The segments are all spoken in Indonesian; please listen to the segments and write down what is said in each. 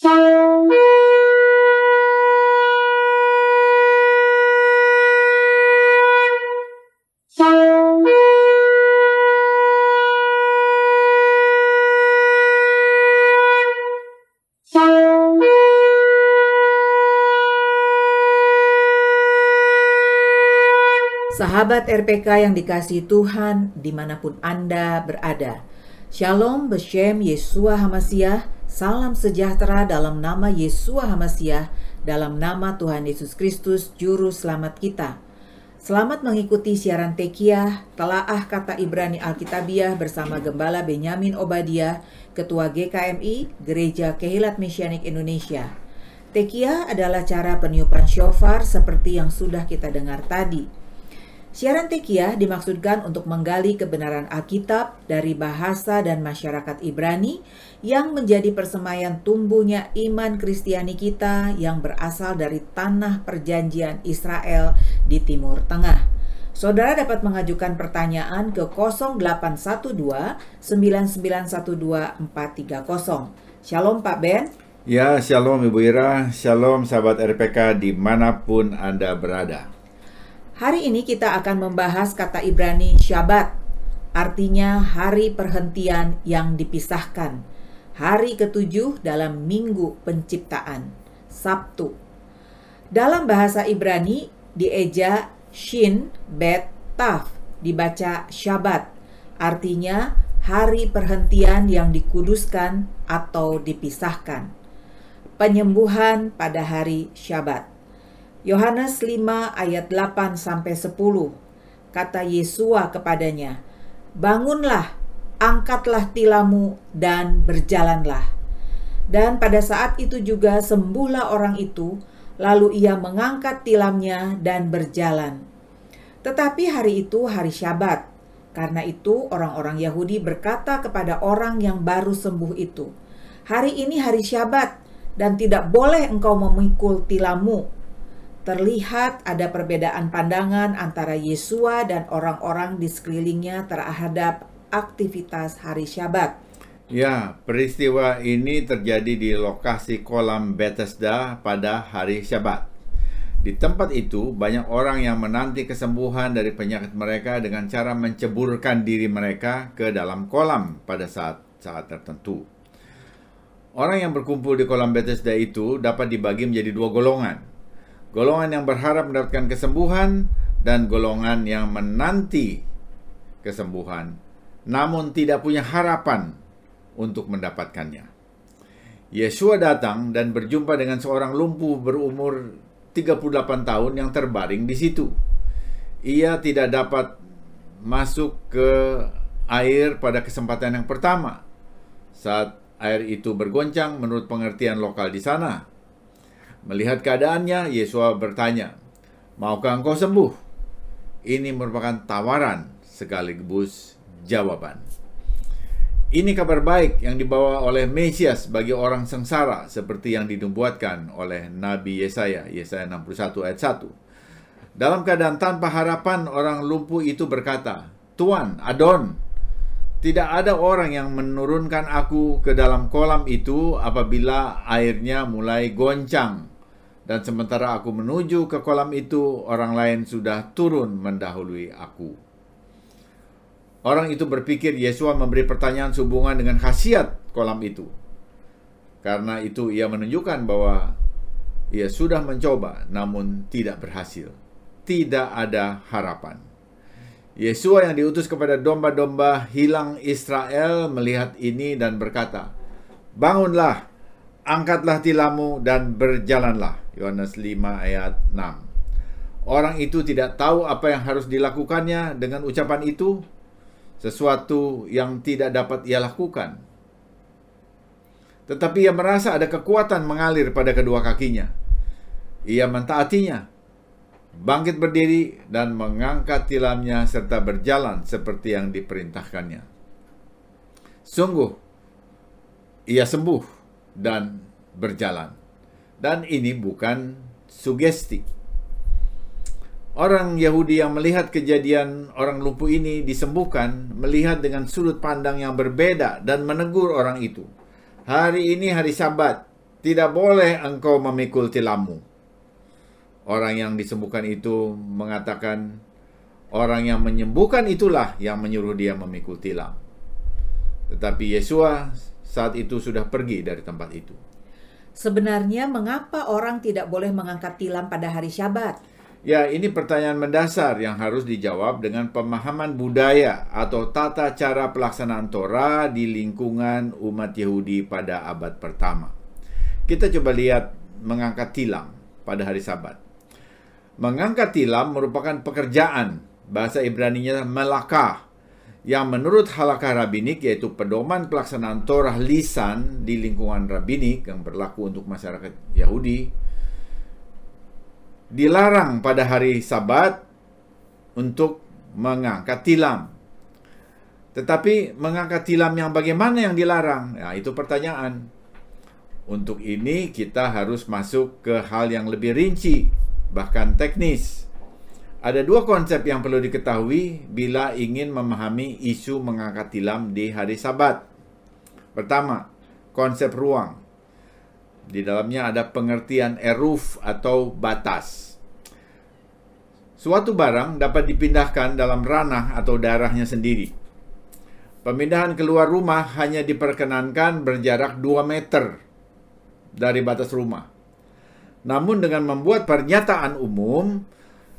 Sahabat RPK yang dikasihi Tuhan dimanapun Anda berada. Shalom Beshem Yeshua HaMashiach, salam sejahtera dalam nama Yeshua HaMashiach, dalam nama Tuhan Yesus Kristus, Juru Selamat kita. Selamat mengikuti siaran Tekiah, Telaah Kata Ibrani Alkitabiah bersama Gembala Benyamin Obadiah, Ketua GKMI, Gereja Kehilat Mesianik Indonesia. Tekiah adalah cara peniupan syofar seperti yang sudah kita dengar tadi. Siaran Tekiah dimaksudkan untuk menggali kebenaran Alkitab dari bahasa dan masyarakat Ibrani yang menjadi persemaian tumbuhnya iman Kristiani kita yang berasal dari tanah perjanjian Israel di Timur Tengah. Saudara dapat mengajukan pertanyaan ke 0812 9912 430. Shalom Pak Ben. Ya, shalom Ibu Ira, shalom sahabat RPK dimanapun Anda berada. Hari ini kita akan membahas kata Ibrani Syabat, artinya hari perhentian yang dipisahkan. Hari ke-7 dalam Minggu Penciptaan, Sabtu. Dalam bahasa Ibrani dieja Shin Bet Tav, dibaca Syabat, artinya hari perhentian yang dikuduskan atau dipisahkan. Penyembuhan pada hari Syabat. Yohanes 5 ayat 8-10, kata Yesua kepadanya, "Bangunlah, angkatlah tilammu dan berjalanlah." Dan pada saat itu juga sembuhlah orang itu, lalu ia mengangkat tilamnya dan berjalan. Tetapi hari itu hari Syabat. Karena itu orang-orang Yahudi berkata kepada orang yang baru sembuh itu, "Hari ini hari Syabat dan tidak boleh engkau memikul tilammu." Terlihat ada perbedaan pandangan antara Yesua dan orang-orang di sekelilingnya terhadap aktivitas hari Syabat. Ya, peristiwa ini terjadi di lokasi kolam Bethesda pada hari Syabat. Di tempat itu, banyak orang yang menanti kesembuhan dari penyakit mereka dengan cara menceburkan diri mereka ke dalam kolam pada saat tertentu. Orang yang berkumpul di kolam Bethesda itu dapat dibagi menjadi dua golongan. Golongan yang berharap mendapatkan kesembuhan dan golongan yang menanti kesembuhan, namun tidak punya harapan untuk mendapatkannya. Yesua datang dan berjumpa dengan seorang lumpuh berumur 38 tahun yang terbaring di situ. Ia tidak dapat masuk ke air pada kesempatan yang pertama. Saat air itu bergoncang menurut pengertian lokal di sana. Melihat keadaannya, Yesua bertanya, "Maukah engkau sembuh?" Ini merupakan tawaran sekaligus jawaban. Ini kabar baik yang dibawa oleh Mesias bagi orang sengsara seperti yang dinubuatkan oleh Nabi Yesaya 61 ayat 1. Dalam keadaan tanpa harapan, orang lumpuh itu berkata, "Tuan, Adon, tidak ada orang yang menurunkan aku ke dalam kolam itu apabila airnya mulai goncang. Dan sementara aku menuju ke kolam itu, orang lain sudah turun mendahului aku." Orang itu berpikir Yesua memberi pertanyaan sehubungan dengan khasiat kolam itu. Karena itu ia menunjukkan bahwa ia sudah mencoba namun tidak berhasil. Tidak ada harapan. Yesua yang diutus kepada domba-domba hilang Israel melihat ini dan berkata, "Bangunlah, angkatlah tilammu dan berjalanlah." Yohanes 5 ayat 6. Orang itu tidak tahu apa yang harus dilakukannya dengan ucapan itu, sesuatu yang tidak dapat ia lakukan. Tetapi ia merasa ada kekuatan mengalir pada kedua kakinya. Ia mentaatinya, bangkit berdiri dan mengangkat tilamnya serta berjalan seperti yang diperintahkannya. Sungguh, ia sembuh dan berjalan. Dan ini bukan sugesti. Orang Yahudi yang melihat kejadian orang lumpuh ini disembuhkan, melihat dengan sudut pandang yang berbeda dan menegur orang itu. Hari ini hari Sabat, tidak boleh engkau memikul tilammu. Orang yang disembuhkan itu mengatakan, orang yang menyembuhkan itulah yang menyuruh dia memikul tilam. Tetapi Yesua saat itu sudah pergi dari tempat itu. Sebenarnya mengapa orang tidak boleh mengangkat tilam pada hari Syabat? Ya, ini pertanyaan mendasar yang harus dijawab dengan pemahaman budaya atau tata cara pelaksanaan Torah di lingkungan umat Yahudi pada abad pertama. Kita coba lihat mengangkat tilam pada hari Sabat. Mengangkat tilam merupakan pekerjaan, bahasa Ibraninya melakah, yang menurut halakah rabbinik, yaitu pedoman pelaksanaan Torah lisan di lingkungan rabbinik yang berlaku untuk masyarakat Yahudi, dilarang pada hari Sabat untuk mengangkat tilam. Tetapi mengangkat tilam yang bagaimana yang dilarang? Nah, itu pertanyaan. Untuk ini kita harus masuk ke hal yang lebih rinci, bahkan teknis. Ada dua konsep yang perlu diketahui bila ingin memahami isu mengangkat tilam di hari Sabat. Pertama, konsep ruang. Di dalamnya ada pengertian eruf atau batas. Suatu barang dapat dipindahkan dalam ranah atau daerahnya sendiri. Pemindahan keluar rumah hanya diperkenankan berjarak 2 meter dari batas rumah. Namun dengan membuat pernyataan umum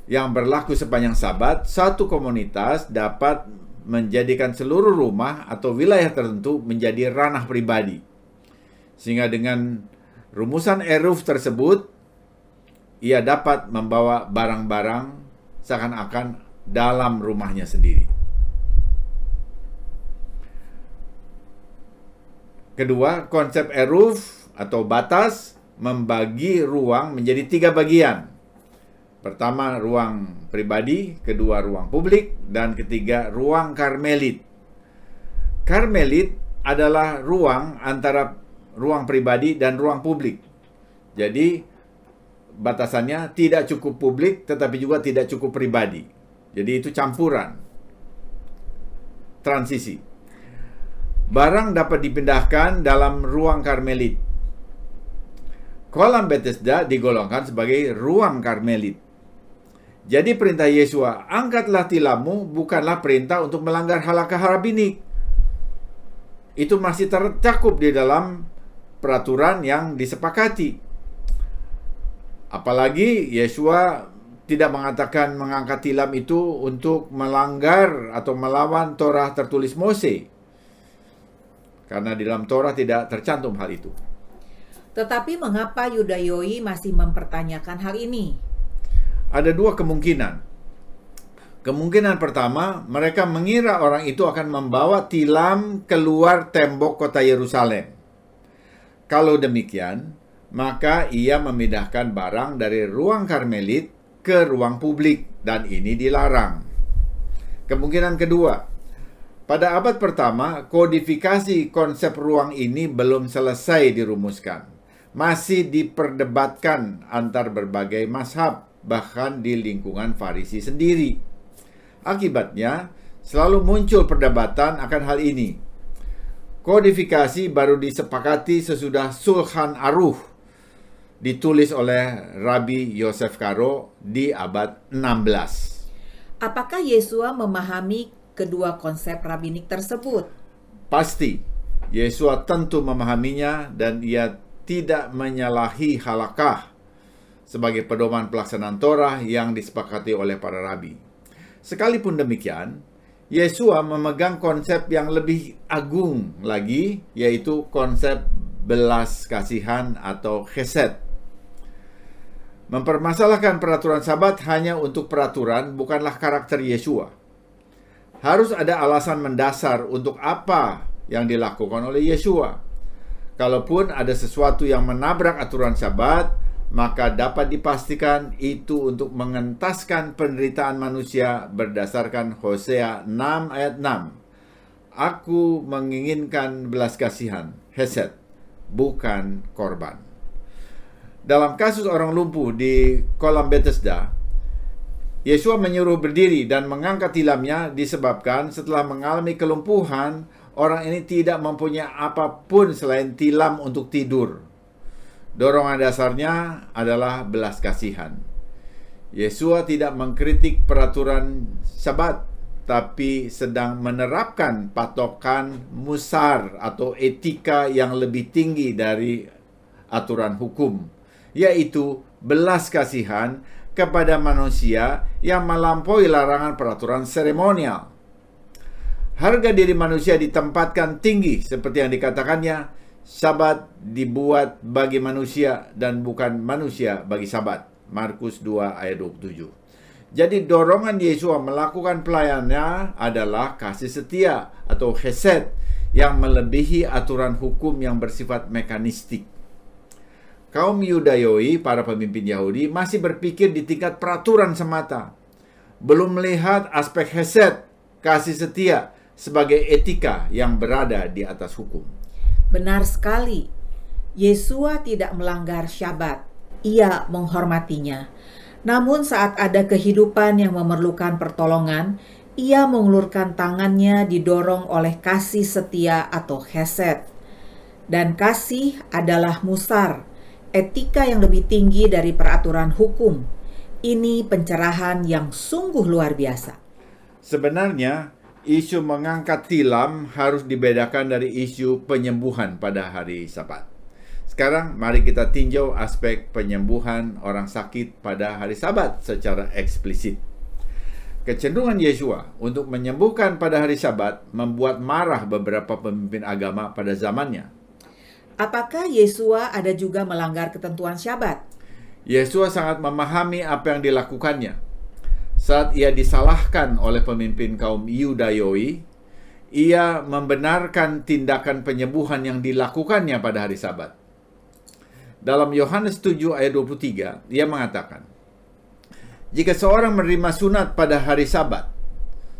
yang berlaku sepanjang Sabat, satu komunitas dapat menjadikan seluruh rumah atau wilayah tertentu menjadi ranah pribadi. Sehingga dengan rumusan eruf tersebut, ia dapat membawa barang-barang seakan-akan dalam rumahnya sendiri. Kedua, konsep eruf atau batas membagi ruang menjadi 3 bagian. Pertama, ruang pribadi, kedua, ruang publik, dan ketiga, ruang karmelit. Karmelit adalah ruang antara ruang pribadi dan ruang publik. Jadi batasannya tidak cukup publik tetapi juga tidak cukup pribadi. Jadi itu campuran. Transisi. Barang dapat dipindahkan dalam ruang karmelit. Kolam Bethesda digolongkan sebagai ruang karmelit. Jadi perintah Yesua, angkatlah tilammu, bukanlah perintah untuk melanggar halakah rabbinik. Itu masih tercakup di dalam peraturan yang disepakati. Apalagi Yesua tidak mengatakan mengangkat tilam itu untuk melanggar atau melawan Torah tertulis Mose. Karena di dalam Torah tidak tercantum hal itu. Tetapi mengapa Yudayoi masih mempertanyakan hal ini? Ada 2 kemungkinan. Kemungkinan pertama, mereka mengira orang itu akan membawa tilam keluar tembok kota Yerusalem. Kalau demikian, maka ia memindahkan barang dari ruang karmelit ke ruang publik, dan ini dilarang. Kemungkinan kedua, pada abad pertama, kodifikasi konsep ruang ini belum selesai dirumuskan. Masih diperdebatkan antar berbagai mazhab, bahkan di lingkungan Farisi sendiri. Akibatnya, selalu muncul perdebatan akan hal ini. Kodifikasi baru disepakati sesudah Sulhan Aruh, ditulis oleh Rabbi Yosef Karo di abad 16. Apakah Yesua memahami kedua konsep rabbinik tersebut? Pasti, Yesua tentu memahaminya dan ia tidak menyalahi halakah sebagai pedoman pelaksanaan Torah yang disepakati oleh para rabi. Sekalipun demikian, Yesua memegang konsep yang lebih agung lagi, yaitu konsep belas kasihan atau chesed. Mempermasalahkan peraturan Sabat hanya untuk peraturan bukanlah karakter Yesua. Harus ada alasan mendasar untuk apa yang dilakukan oleh Yesua. Kalaupun ada sesuatu yang menabrak aturan Sabat, maka dapat dipastikan itu untuk mengentaskan penderitaan manusia berdasarkan Hosea 6 ayat 6. Aku menginginkan belas kasihan, chesed, bukan korban. Dalam kasus orang lumpuh di kolam Bethesda, Yesua menyuruh berdiri dan mengangkat tilamnya disebabkan setelah mengalami kelumpuhan, orang ini tidak mempunyai apapun selain tilam untuk tidur. Dorongan dasarnya adalah belas kasihan. Yesua tidak mengkritik peraturan Sabat, tapi sedang menerapkan patokan musar atau etika yang lebih tinggi dari aturan hukum, yaitu belas kasihan kepada manusia yang melampaui larangan peraturan seremonial. Harga diri manusia ditempatkan tinggi seperti yang dikatakannya, Sabat dibuat bagi manusia dan bukan manusia bagi Sabat. Markus 2 ayat 27. Jadi dorongan Yesua melakukan pelayanannya adalah kasih setia atau chesed yang melebihi aturan hukum yang bersifat mekanistik. Kaum Yudayoi, para pemimpin Yahudi, masih berpikir di tingkat peraturan semata. Belum melihat aspek chesed, kasih setia, sebagai etika yang berada di atas hukum. Benar sekali. Yesua tidak melanggar Syabat. Ia menghormatinya. Namun saat ada kehidupan yang memerlukan pertolongan, ia mengulurkan tangannya didorong oleh kasih setia atau chesed. Dan kasih adalah musar, etika yang lebih tinggi dari peraturan hukum. Ini pencerahan yang sungguh luar biasa. Sebenarnya, isu mengangkat tilam harus dibedakan dari isu penyembuhan pada hari Sabat. Sekarang mari kita tinjau aspek penyembuhan orang sakit pada hari Sabat secara eksplisit. Kecenderungan Yesua untuk menyembuhkan pada hari Sabat membuat marah beberapa pemimpin agama pada zamannya. Apakah Yesua ada juga melanggar ketentuan Syabat? Yesua sangat memahami apa yang dilakukannya. Saat ia disalahkan oleh pemimpin kaum Yudayoi, ia membenarkan tindakan penyembuhan yang dilakukannya pada hari Sabat. Dalam Yohanes 7 ayat 23, ia mengatakan, "Jika seorang menerima sunat pada hari Sabat,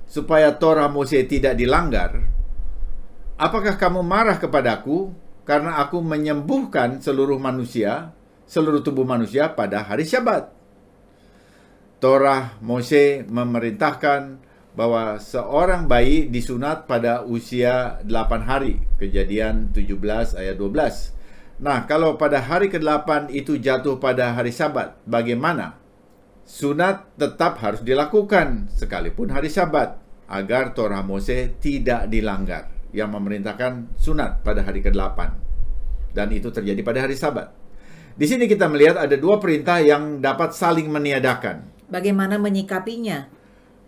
supaya Torah Mose tidak dilanggar, apakah kamu marah kepadaku karena aku menyembuhkan seluruh tubuh manusia pada hari Sabat?" Torah Mose memerintahkan bahwa seorang bayi disunat pada usia 8 hari. Kejadian 17 ayat 12. Nah, kalau pada hari ke-8 itu jatuh pada hari Sabat, bagaimana? Sunat tetap harus dilakukan sekalipun hari Sabat agar Torah Mose tidak dilanggar yang memerintahkan sunat pada hari ke-8. Dan itu terjadi pada hari Sabat. Di sini kita melihat ada dua perintah yang dapat saling meniadakan. Bagaimana menyikapinya?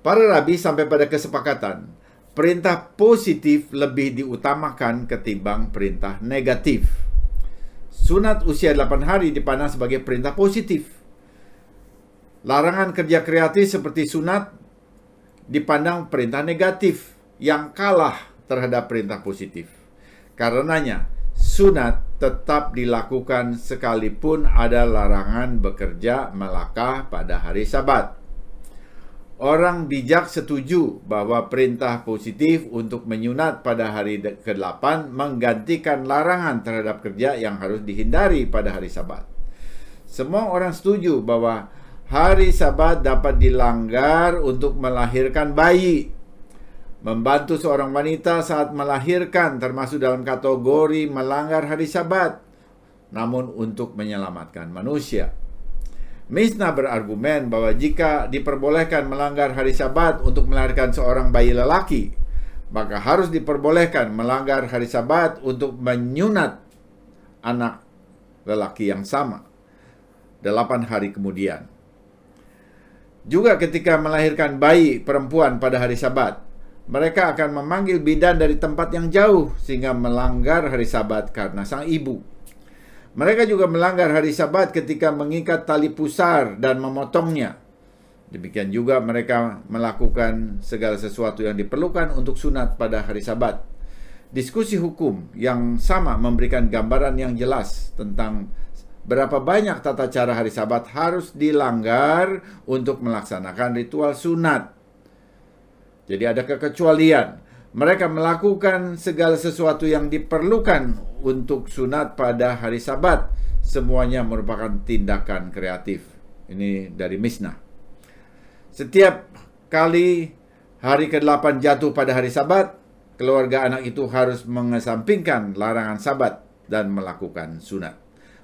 Para rabi sampai pada kesepakatan, perintah positif lebih diutamakan ketimbang perintah negatif. Sunat usia 8 hari dipandang sebagai perintah positif. Larangan kerja kreatif seperti sunat dipandang perintah negatif yang kalah terhadap perintah positif. Karenanya, sunat tetap dilakukan sekalipun ada larangan bekerja melakah pada hari Sabat. Orang bijak setuju bahwa perintah positif untuk menyunat pada hari ke-8 menggantikan larangan terhadap kerja yang harus dihindari pada hari Sabat. Semua orang setuju bahwa hari Sabat dapat dilanggar untuk melahirkan bayi. Membantu seorang wanita saat melahirkan termasuk dalam kategori melanggar hari Sabat, namun untuk menyelamatkan manusia. Mishnah berargumen bahwa jika diperbolehkan melanggar hari Sabat untuk melahirkan seorang bayi lelaki, maka harus diperbolehkan melanggar hari Sabat untuk menyunat anak lelaki yang sama 8 hari kemudian. Juga ketika melahirkan bayi perempuan pada hari Sabat, mereka akan memanggil bidan dari tempat yang jauh sehingga melanggar hari Sabat karena sang ibu. Mereka juga melanggar hari Sabat ketika mengikat tali pusar dan memotongnya. Demikian juga mereka melakukan segala sesuatu yang diperlukan untuk sunat pada hari Sabat. Diskusi hukum yang sama memberikan gambaran yang jelas tentang berapa banyak tata cara hari Sabat harus dilanggar untuk melaksanakan ritual sunat. Jadi ada kekecualian. Mereka melakukan segala sesuatu yang diperlukan untuk sunat pada hari Sabat. Semuanya merupakan tindakan kreatif. Ini dari Mishnah. Setiap kali hari ke-8 jatuh pada hari Sabat, keluarga anak itu harus mengesampingkan larangan Sabat dan melakukan sunat.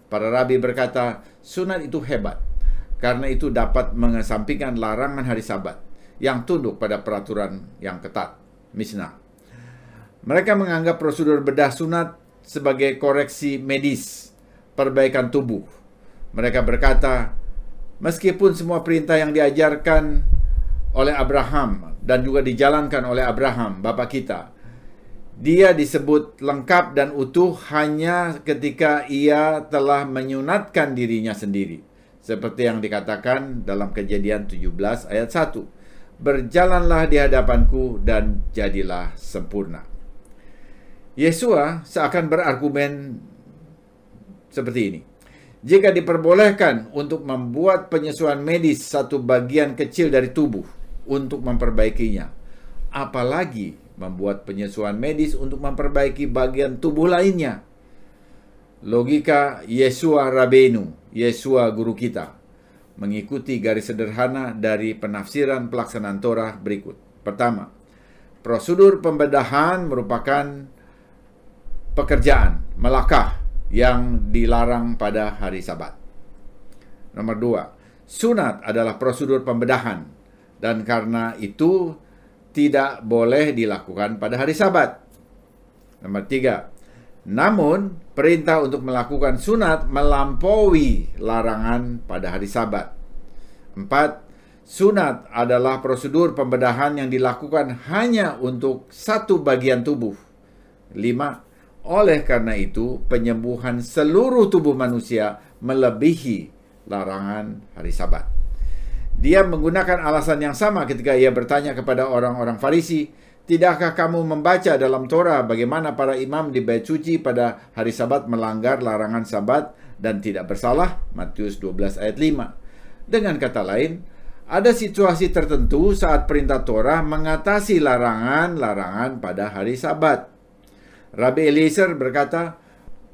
Para rabi berkata, sunat itu hebat, karena itu dapat mengesampingkan larangan hari Sabat yang tunduk pada peraturan yang ketat. Mishnah. Mereka menganggap prosedur bedah sunat sebagai koreksi medis, perbaikan tubuh. Mereka berkata, meskipun semua perintah yang diajarkan oleh Abraham dan juga dijalankan oleh Abraham, bapa kita, dia disebut lengkap dan utuh hanya ketika ia telah menyunatkan dirinya sendiri. Seperti yang dikatakan dalam Kejadian 17 ayat 1. Berjalanlah di hadapanku dan jadilah sempurna. Yesua seakan berargumen seperti ini. Jika diperbolehkan untuk membuat penyesuaian medis satu bagian kecil dari tubuh untuk memperbaikinya, apalagi membuat penyesuaian medis untuk memperbaiki bagian tubuh lainnya. Logika Yesua Rabenu, Yesua guru kita, mengikuti garis sederhana dari penafsiran pelaksanaan Torah berikut. Pertama, prosedur pembedahan merupakan pekerjaan, melakah yang dilarang pada hari Sabat. Nomor 2, sunat adalah prosedur pembedahan, dan karena itu tidak boleh dilakukan pada hari Sabat. Nomor 3, namun perintah untuk melakukan sunat melampaui larangan pada hari Sabat. 4, sunat adalah prosedur pembedahan yang dilakukan hanya untuk satu bagian tubuh. 5, oleh karena itu penyembuhan seluruh tubuh manusia melebihi larangan hari Sabat. Dia menggunakan alasan yang sama ketika ia bertanya kepada orang-orang Farisi, tidakkah kamu membaca dalam Torah bagaimana para imam di Bait Suci pada hari Sabat melanggar larangan Sabat dan tidak bersalah? Matius 12 ayat 5. Dengan kata lain, ada situasi tertentu saat perintah Torah mengatasi larangan-larangan pada hari Sabat. Rabbi Eliezer berkata,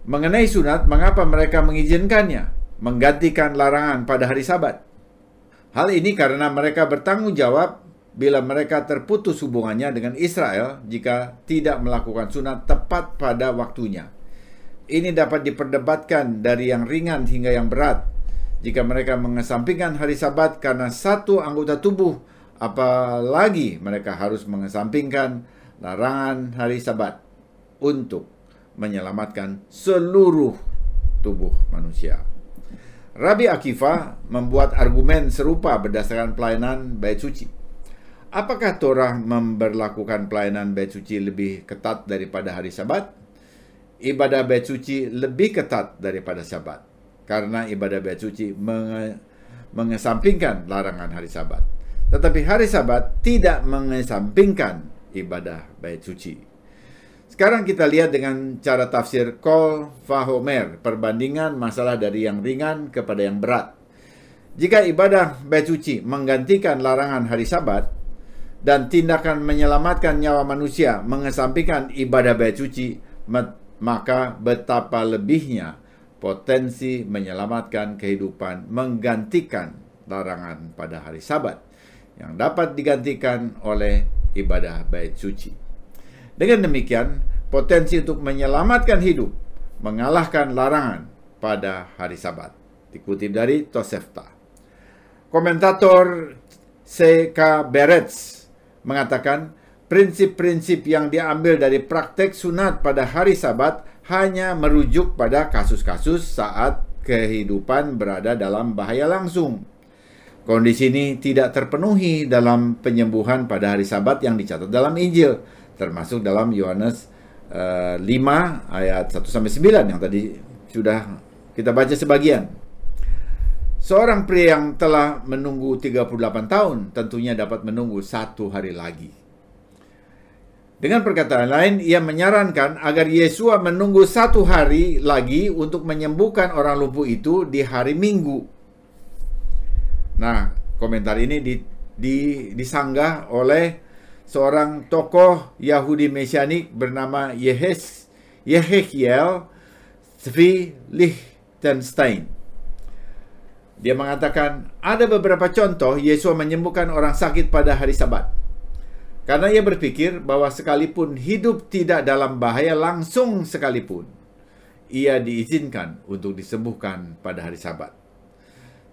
mengenai sunat, mengapa mereka mengizinkannya menggantikan larangan pada hari Sabat? Hal ini karena mereka bertanggung jawab bila mereka terputus hubungannya dengan Israel jika tidak melakukan sunat tepat pada waktunya. Ini dapat diperdebatkan dari yang ringan hingga yang berat. Jika mereka mengesampingkan hari Sabat karena satu anggota tubuh, apalagi mereka harus mengesampingkan larangan hari Sabat untuk menyelamatkan seluruh tubuh manusia. Rabbi Akiva membuat argumen serupa berdasarkan pelayanan Bait Suci. Apakah Torah memberlakukan pelayanan Bait Suci lebih ketat daripada hari Sabat? Ibadah Bait Suci lebih ketat daripada Sabat, karena ibadah Bait Suci mengesampingkan larangan hari Sabat. Tetapi hari Sabat tidak mengesampingkan ibadah Bait Suci. Sekarang kita lihat dengan cara tafsir Kol Vahomer, perbandingan masalah dari yang ringan kepada yang berat. Jika ibadah Bait Suci menggantikan larangan hari Sabat dan tindakan menyelamatkan nyawa manusia mengesampingkan ibadah Bait Suci, maka betapa lebihnya potensi menyelamatkan kehidupan menggantikan larangan pada hari Sabat yang dapat digantikan oleh ibadah Bait Suci. Dengan demikian, potensi untuk menyelamatkan hidup mengalahkan larangan pada hari Sabat. Dikutip dari Tosefta. Komentator C.K. Beretz mengatakan, prinsip-prinsip yang diambil dari praktek sunat pada hari Sabat hanya merujuk pada kasus-kasus saat kehidupan berada dalam bahaya langsung. Kondisi ini tidak terpenuhi dalam penyembuhan pada hari Sabat yang dicatat dalam Injil, termasuk dalam Yohanes 5 ayat 1-9 yang tadi sudah kita baca sebagian. Seorang pria yang telah menunggu 38 tahun tentunya dapat menunggu 1 hari lagi. Dengan perkataan lain, ia menyarankan agar Yesua menunggu 1 hari lagi untuk menyembuhkan orang lumpuh itu di hari Minggu. Nah, komentar ini disanggah oleh seorang tokoh Yahudi Mesianik bernama Yehekiel Zvi Lichtenstein. Dia mengatakan, ada beberapa contoh Yesua menyembuhkan orang sakit pada hari Sabat. Karena ia berpikir bahwa sekalipun hidup tidak dalam bahaya langsung sekalipun, ia diizinkan untuk disembuhkan pada hari Sabat.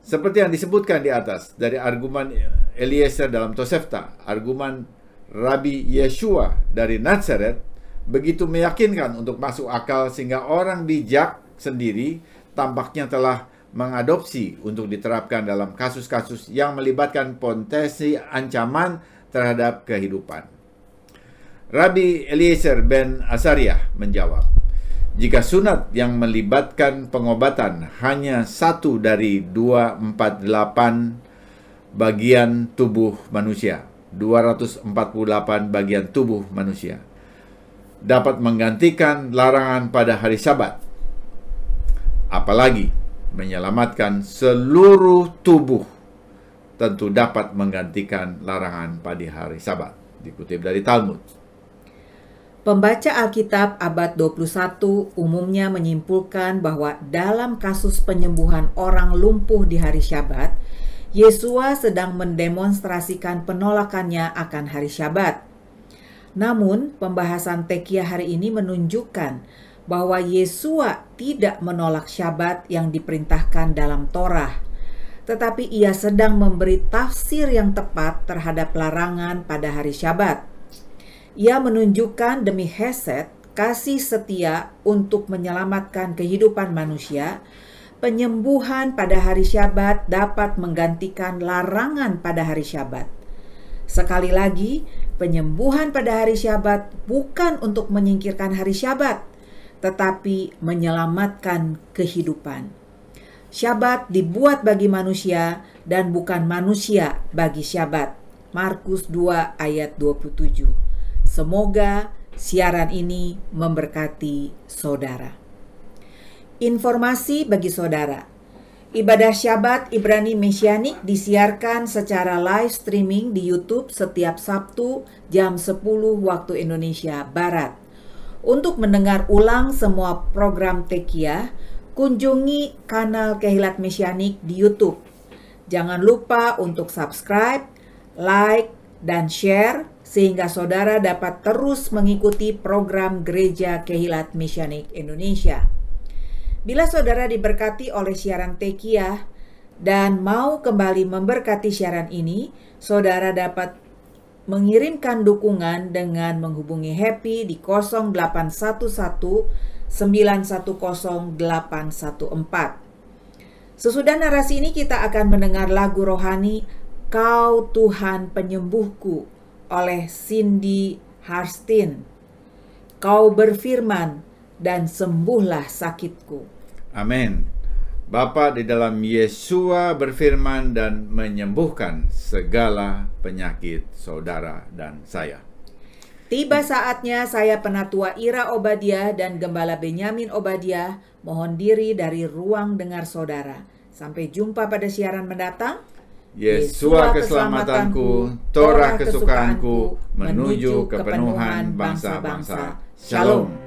Seperti yang disebutkan di atas dari argumen Eliezer dalam Tosefta, argumen Rabbi Yeshua dari Nazaret begitu meyakinkan untuk masuk akal sehingga orang bijak sendiri tampaknya telah mengadopsi untuk diterapkan dalam kasus-kasus yang melibatkan potensi ancaman terhadap kehidupan. Rabbi Eliezer ben Azariah menjawab, jika sunat yang melibatkan pengobatan hanya 1 dari 248 bagian tubuh manusia, 248 bagian tubuh manusia, dapat menggantikan larangan pada hari Sabat, apalagi menyelamatkan seluruh tubuh, tentu dapat menggantikan larangan pada hari Sabat. Dikutip dari Talmud. Pembaca Alkitab abad 21 umumnya menyimpulkan bahwa dalam kasus penyembuhan orang lumpuh di hari Syabat, Yesua sedang mendemonstrasikan penolakannya akan hari Syabat. Namun, pembahasan Tekiah hari ini menunjukkan bahwa Yesua tidak menolak Syabat yang diperintahkan dalam Torah, tetapi ia sedang memberi tafsir yang tepat terhadap larangan pada hari Syabat. Ia menunjukkan demi hesed, kasih setia untuk menyelamatkan kehidupan manusia, penyembuhan pada hari Syabat dapat menggantikan larangan pada hari Syabat. Sekali lagi, penyembuhan pada hari Syabat bukan untuk menyingkirkan hari Syabat, tetapi menyelamatkan kehidupan. Syabat dibuat bagi manusia dan bukan manusia bagi Syabat. Markus 2 ayat 27. Semoga siaran ini memberkati saudara. Informasi bagi saudara. Ibadah Syabat Ibrani Mesianik disiarkan secara live streaming di YouTube setiap Sabtu jam 10 waktu Indonesia Barat. Untuk mendengar ulang semua program Tekiah, kunjungi kanal Kehilat Mesianik di YouTube. Jangan lupa untuk subscribe, like, dan share sehingga saudara dapat terus mengikuti program Gereja Kehilat Mesianik Indonesia. Bila saudara diberkati oleh siaran Tekiah dan mau kembali memberkati siaran ini, saudara dapat mengirimkan dukungan dengan menghubungi Happy di 0811 910 814. Sesudah narasi ini kita akan mendengar lagu rohani Kau Tuhan Penyembuhku oleh Cindy Harstin. Kau berfirman dan sembuhlah sakitku. Amin. Bapa di dalam Yesua berfirman dan menyembuhkan segala penyakit saudara dan saya. Tiba saatnya saya Penatua Ira Obadiah dan Gembala Benyamin Obadiah mohon diri dari ruang dengar saudara. Sampai jumpa pada siaran mendatang. Yesua keselamatanku, Torah kesukaanku, menuju kepenuhan bangsa-bangsa. Shalom.